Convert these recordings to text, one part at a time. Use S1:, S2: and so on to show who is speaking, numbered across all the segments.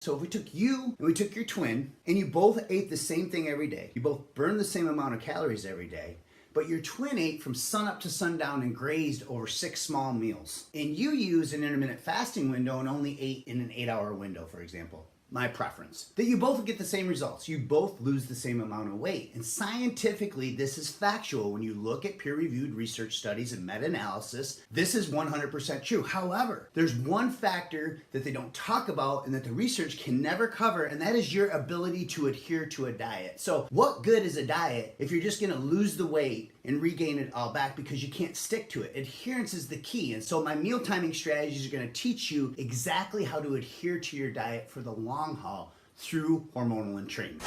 S1: So if we took you and we took your twin and you both ate the same thing every day, you both burned the same amount of calories every day, but your twin ate from sunup to sundown and grazed over 6 small meals, and you use an intermittent fasting window and only ate in an 8-hour window, for example, my preference, that you both get the same results. You both lose the same amount of weight. And scientifically, this is factual. When you look at peer-reviewed research studies and meta-analysis, this is 100% true. However, there's one factor that they don't talk about and that the research can never cover, and that is your ability to adhere to a diet. So what good is a diet if you're just gonna lose the weight and regain it all back because you can't stick to it? Adherence is the key. And so my meal timing strategies are gonna teach you exactly how to adhere to your diet for the long haul through hormonal entrainment.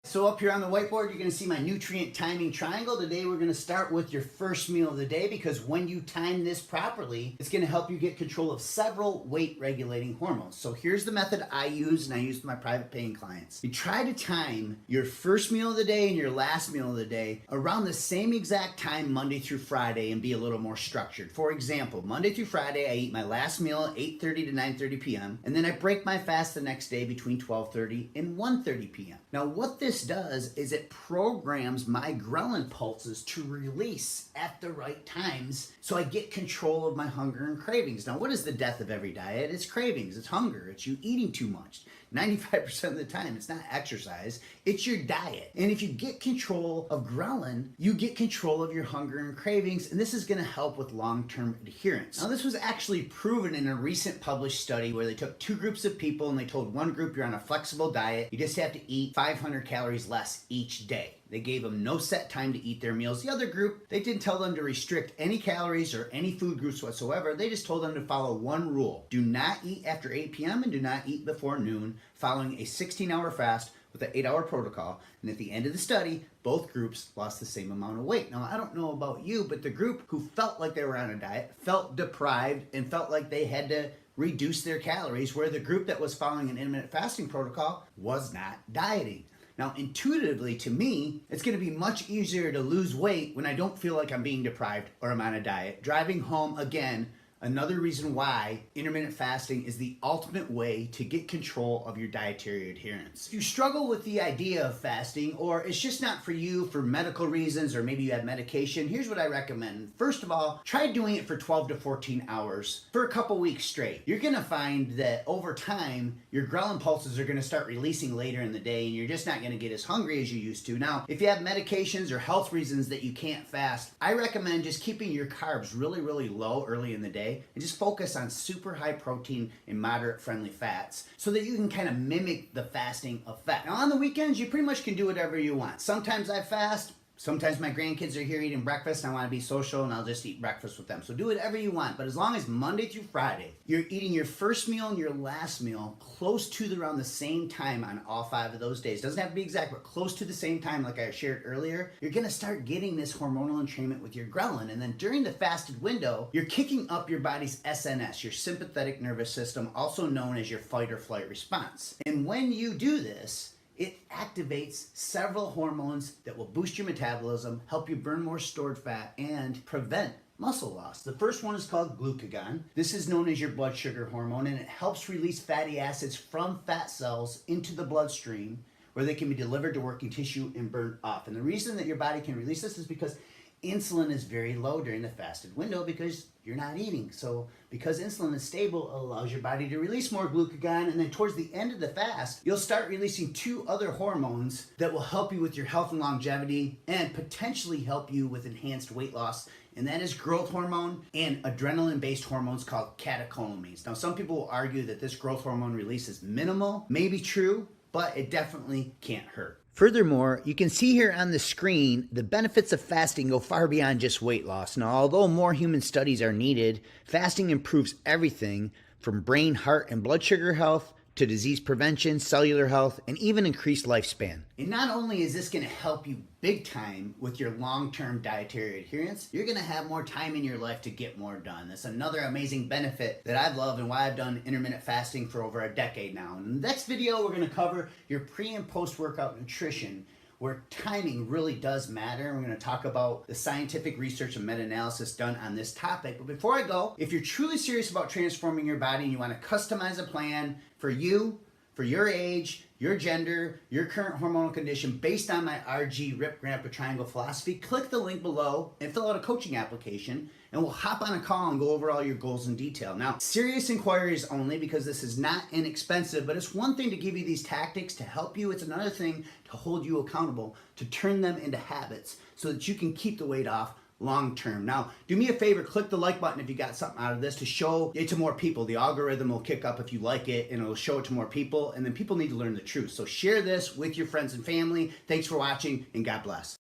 S1: So up here on the whiteboard, you're going to see my nutrient timing triangle. Today we're going to start with your first meal of the day, because when you time this properly, it's going to help you get control of several weight regulating hormones. So here's the method I use, and I use with my private paying clients. You try to time your first meal of the day and your last meal of the day around the same exact time Monday through Friday, and be a little more structured. For example, Monday through Friday, I eat my last meal at 8:30 to 9:30 p.m. and then I break my fast the next day between 12:30 and 1:30 p.m. Now what this does is it programs my ghrelin pulses to release at the right times, so I get control of my hunger and cravings. Now what is the death of every diet? It's cravings, it's hunger, it's you eating too much. 95% of the time, it's not exercise, it's your diet. And if you get control of ghrelin, you get control of your hunger and cravings, and this is gonna help with long-term adherence. Now this was actually proven in a recent published study where they took 2 groups of people and they told one group, you're on a flexible diet, you just have to eat 500 calories less each day. They gave them no set time to eat their meals. The other group, they didn't tell them to restrict any calories or any food groups whatsoever. They just told them to follow one rule. Do not eat after 8 p.m. and do not eat before noon, following a 16-hour fast with an 8-hour protocol. And at the end of the study, both groups lost the same amount of weight. Now, I don't know about you, but the group who felt like they were on a diet, felt deprived, and felt like they had to reduce their calories, where the group that was following an intermittent fasting protocol was not dieting. Now, intuitively, to me, it's going to be much easier to lose weight when I don't feel like I'm being deprived or I'm on a diet. Driving home, again, another reason why intermittent fasting is the ultimate way to get control of your dietary adherence. If you struggle with the idea of fasting, or it's just not for you for medical reasons, or maybe you have medication, here's what I recommend. First of all, try doing it for 12 to 14 hours for a couple weeks straight. You're gonna find that over time, your ghrelin pulses are gonna start releasing later in the day, and you're just not gonna get as hungry as you used to. Now, if you have medications or health reasons that you can't fast, I recommend just keeping your carbs really, really low early in the day, and just focus on super high protein and moderate friendly fats, so that you can kind of mimic the fasting effect. Now on the weekends, you pretty much can do whatever you want. Sometimes I fast, sometimes my grandkids are here eating breakfast and I want to be social, and I'll just eat breakfast with them. So do whatever you want, but as long as Monday through Friday, you're eating your first meal and your last meal close to around the same time on all 5 of those days. Doesn't have to be exact, but close to the same time like I shared earlier, you're gonna start getting this hormonal entrainment with your ghrelin. And then during the fasted window, you're kicking up your body's SNS, your sympathetic nervous system, also known as your fight or flight response. And when you do this, it activates several hormones that will boost your metabolism, help you burn more stored fat, and prevent muscle loss. The first one is called glucagon. This is known as your blood sugar hormone, and it helps release fatty acids from fat cells into the bloodstream, where they can be delivered to working tissue and burned off. And the reason that your body can release this is because insulin is very low during the fasted window because you're not eating. So because insulin is stable, it allows your body to release more glucagon, and then towards the end of the fast, you'll start releasing 2 other hormones that will help you with your health and longevity, and potentially help you with enhanced weight loss, and that is growth hormone and adrenaline-based hormones called catecholamines. Now, some people will argue that this growth hormone release is minimal. Maybe true, but it definitely can't hurt. Furthermore, you can see here on the screen, the benefits of fasting go far beyond just weight loss. Now, although more human studies are needed, fasting improves everything from brain, heart, and blood sugar health to disease prevention, cellular health, and even increased lifespan. And not only is this going to help you big time with your long-term dietary adherence, you're going to have more time in your life to get more done. That's another amazing benefit that I've loved and why I've done intermittent fasting for over a decade now. In the next video, we're going to cover your pre and post-workout nutrition, where timing really does matter. We're going to talk about the scientific research and meta-analysis done on this topic. But before I go, if you're truly serious about transforming your body and you want to customize a plan for you, for your age, your gender, your current hormonal condition based on my RG Rip Grandpa Triangle philosophy, click the link below and fill out a coaching application and we'll hop on a call and go over all your goals in detail. Now, serious inquiries only because this is not inexpensive, but it's one thing to give you these tactics to help you. It's another thing to hold you accountable, to turn them into habits so that you can keep the weight off long term. Now, do me a favor, click the like button if you got something out of this to show it to more people. The algorithm will kick up if you like it and it'll show it to more people, and then people need to learn the truth. So share this with your friends and family. Thanks for watching and God bless.